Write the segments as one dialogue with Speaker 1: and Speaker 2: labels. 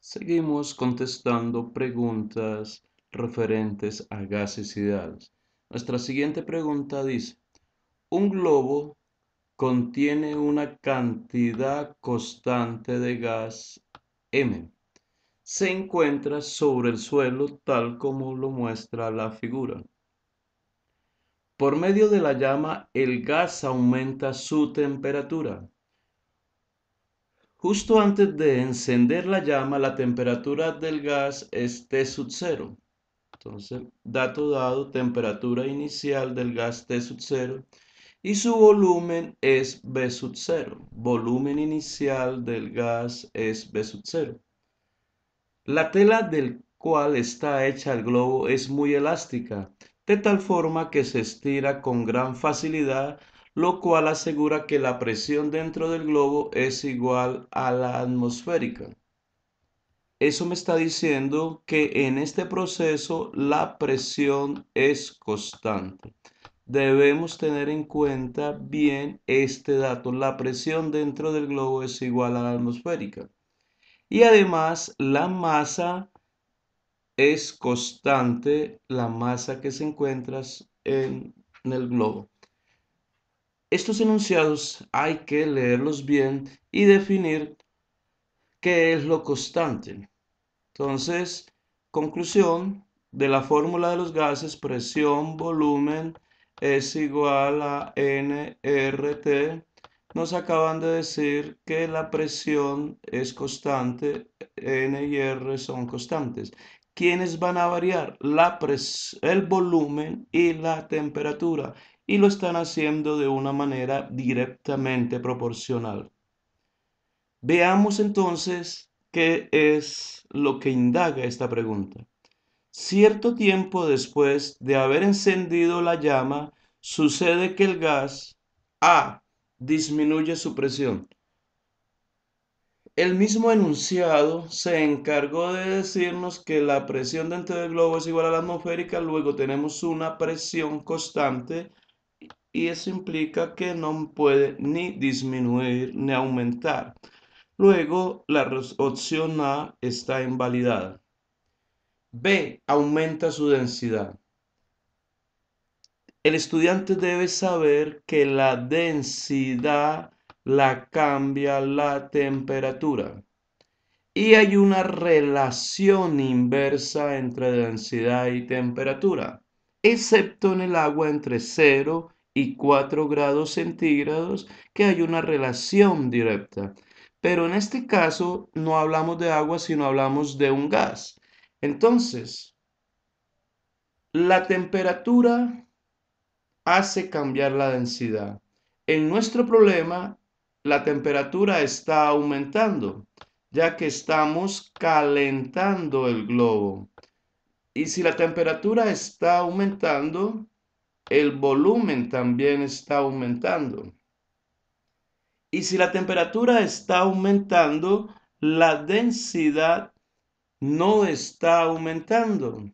Speaker 1: Seguimos contestando preguntas referentes a gases ideales. Nuestra siguiente pregunta dice, un globo contiene una cantidad constante de gas M. Se encuentra sobre el suelo tal como lo muestra la figura. Por medio de la llama, el gas aumenta su temperatura. Justo antes de encender la llama, la temperatura del gas es T sub 0. Entonces, dato dado, temperatura inicial del gas T sub 0 y su volumen es V sub 0. Volumen inicial del gas es V sub 0. La tela del cual está hecha el globo es muy elástica, de tal forma que se estira con gran facilidad, lo cual asegura que la presión dentro del globo es igual a la atmosférica. Eso me está diciendo que en este proceso la presión es constante. Debemos tener en cuenta bien este dato. La presión dentro del globo es igual a la atmosférica. Y además la masa es constante, la masa que se encuentra en el globo. Estos enunciados hay que leerlos bien y definir qué es lo constante. Entonces, conclusión de la fórmula de los gases, presión, volumen es igual a nRT. Nos acaban de decir que la presión es constante, N y R son constantes. ¿Quiénes van a variar? El volumen y la temperatura. Y lo están haciendo de una manera directamente proporcional. Veamos entonces qué es lo que indaga esta pregunta. Cierto tiempo después de haber encendido la llama, sucede que el gas A disminuye su presión. El mismo enunciado se encargó de decirnos que la presión dentro del globo es igual a la atmosférica, luego tenemos una presión constante y eso implica que no puede ni disminuir ni aumentar. Luego, la opción A está invalidada. B. Aumenta su densidad. El estudiante debe saber que la densidad la cambia la temperatura. Y hay una relación inversa entre densidad y temperatura, excepto en el agua entre 0 y 4 grados centígrados, que hay una relación directa. Pero en este caso no hablamos de agua, sino hablamos de un gas. Entonces, la temperatura hace cambiar la densidad. En nuestro problema, la temperatura está aumentando, ya que estamos calentando el globo. Y si la temperatura está aumentando, el volumen también está aumentando. Y si la temperatura está aumentando, la densidad no está aumentando.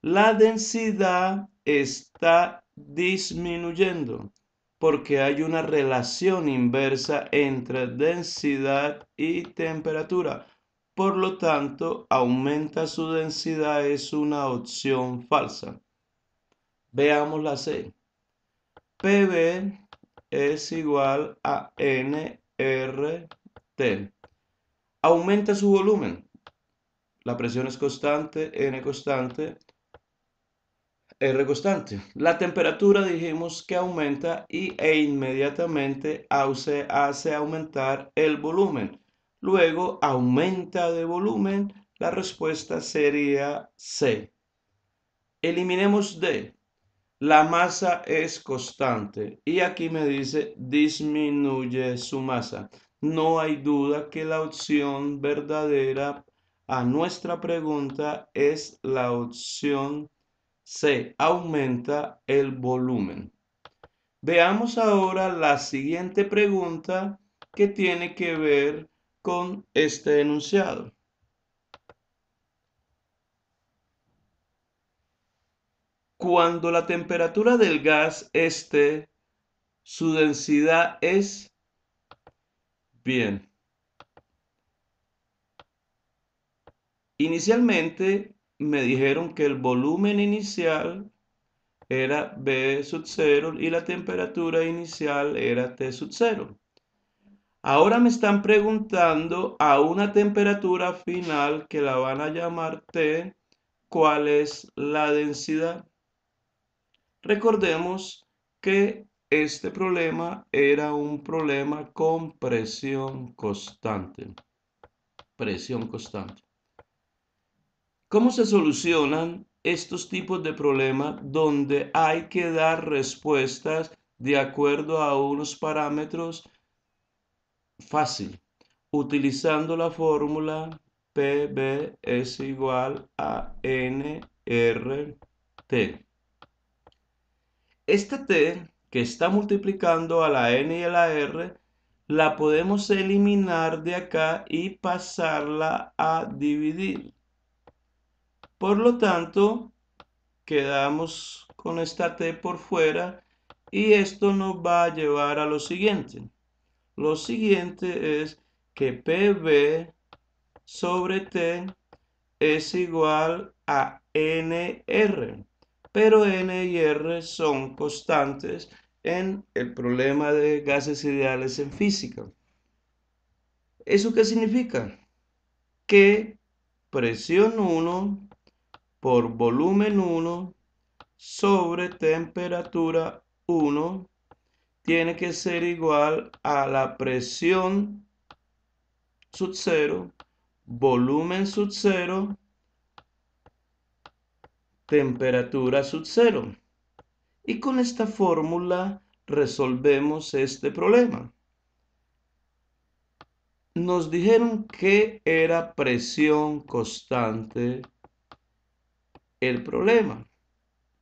Speaker 1: La densidad está disminuyendo porque hay una relación inversa entre densidad y temperatura. Por lo tanto, aumenta su densidad es una opción falsa. Veamos la C. PV es igual a nRT. Aumenta su volumen. La presión es constante, N constante. R constante. La temperatura dijimos que aumenta e inmediatamente hace aumentar el volumen. Luego aumenta de volumen. La respuesta sería C. Eliminemos D. La masa es constante y aquí me dice disminuye su masa. No hay duda que la opción verdadera a nuestra pregunta es la opción C, aumenta el volumen. Veamos ahora la siguiente pregunta que tiene que ver con este enunciado. Cuando la temperatura del gas esté, su densidad es bien. Inicialmente me dijeron que el volumen inicial era B sub 0 y la temperatura inicial era T sub 0. Ahora me están preguntando a una temperatura final que la van a llamar T, ¿cuál es la densidad? Recordemos que este problema era un problema con presión constante. Presión constante. ¿Cómo se solucionan estos tipos de problemas donde hay que dar respuestas de acuerdo a unos parámetros? Fácil, utilizando la fórmula PB es igual a nRT. Esta T que está multiplicando a la N y a la R, la podemos eliminar de acá y pasarla a dividir. Por lo tanto, quedamos con esta T por fuera y esto nos va a llevar a lo siguiente. Lo siguiente es que PB sobre T es igual a NR, pero N y R son constantes en el problema de gases ideales en física. ¿Eso qué significa? Que presión 1 por volumen 1 sobre temperatura 1 tiene que ser igual a la presión sub 0, volumen sub 0, temperatura sub 0. Y con esta fórmula resolvemos este problema. Nos dijeron que era presión constante el problema.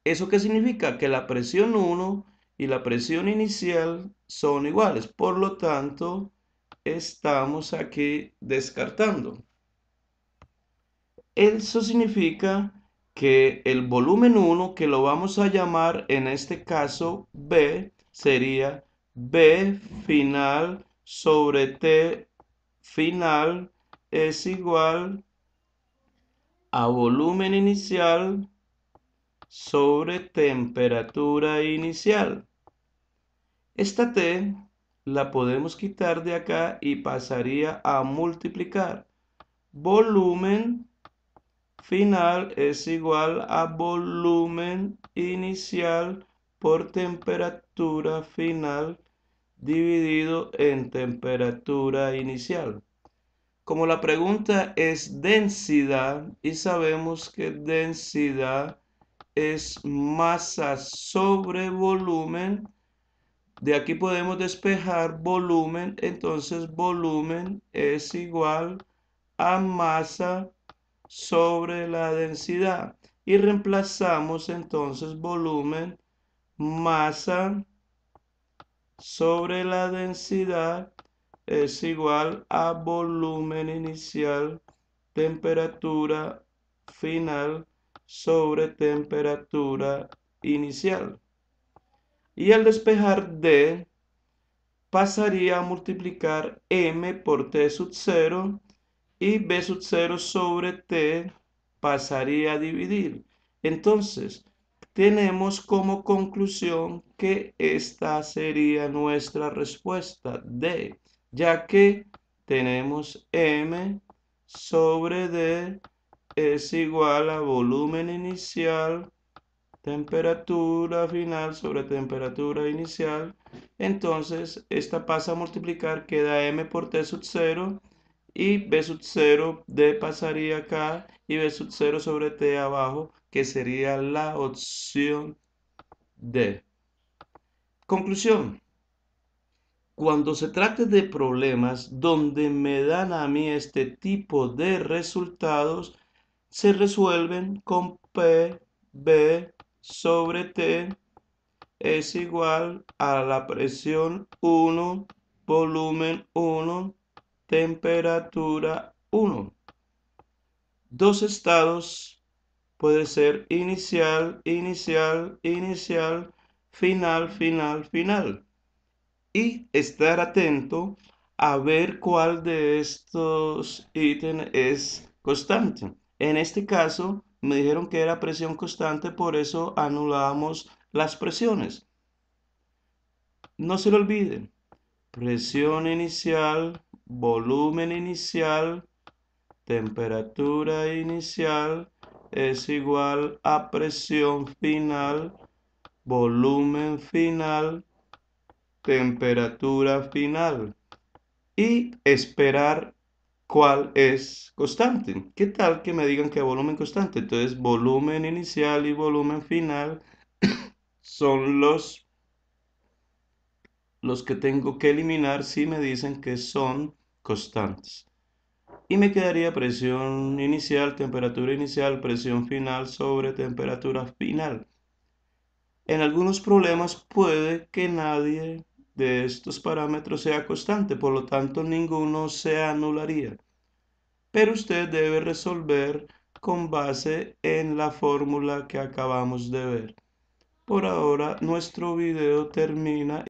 Speaker 1: ¿Eso qué significa? Que la presión 1 y la presión inicial son iguales. Por lo tanto, estamos aquí descartando. Eso significa que el volumen 1, que lo vamos a llamar en este caso B, sería B final sobre T final es igual a volumen inicial sobre temperatura inicial. Esta T la podemos quitar de acá y pasaría a multiplicar. Volumen final es igual a volumen inicial por temperatura final dividido en temperatura inicial. Como la pregunta es densidad y sabemos que densidad es masa sobre volumen, de aquí podemos despejar volumen, entonces volumen es igual a masa sobre la densidad y reemplazamos entonces volumen, masa sobre la densidad es igual a volumen inicial, temperatura final sobre temperatura inicial. Y al despejar D, pasaría a multiplicar M por T sub 0 y B sub 0 sobre T pasaría a dividir. Entonces, tenemos como conclusión que esta sería nuestra respuesta D, ya que tenemos M sobre D es igual a volumen inicial, temperatura final sobre temperatura inicial. Entonces, esta pasa a multiplicar, queda M por T sub 0 y B sub 0, D pasaría acá y B sub 0 sobre T abajo, que sería la opción D. Conclusión. Cuando se trate de problemas donde me dan a mí este tipo de resultados, se resuelven con P, B sobre T es igual a la presión 1, volumen 1, temperatura 1. Dos estados puede ser inicial, inicial, inicial, final, final, final. Y estar atento a ver cuál de estos ítems es constante. En este caso, me dijeron que era presión constante, por eso anulamos las presiones. No se lo olviden. Presión inicial, volumen inicial, temperatura inicial es igual a presión final, volumen final, temperatura final. Y esperar cuál es constante. ¿Qué tal que me digan que volumen constante? Entonces, volumen inicial y volumen final son los que tengo que eliminar si me dicen que son constantes. Y me quedaría presión inicial, temperatura inicial, presión final sobre temperatura final. En algunos problemas puede que nadie de estos parámetros sea constante, por lo tanto ninguno se anularía. Pero usted debe resolver con base en la fórmula que acabamos de ver. Por ahora nuestro video termina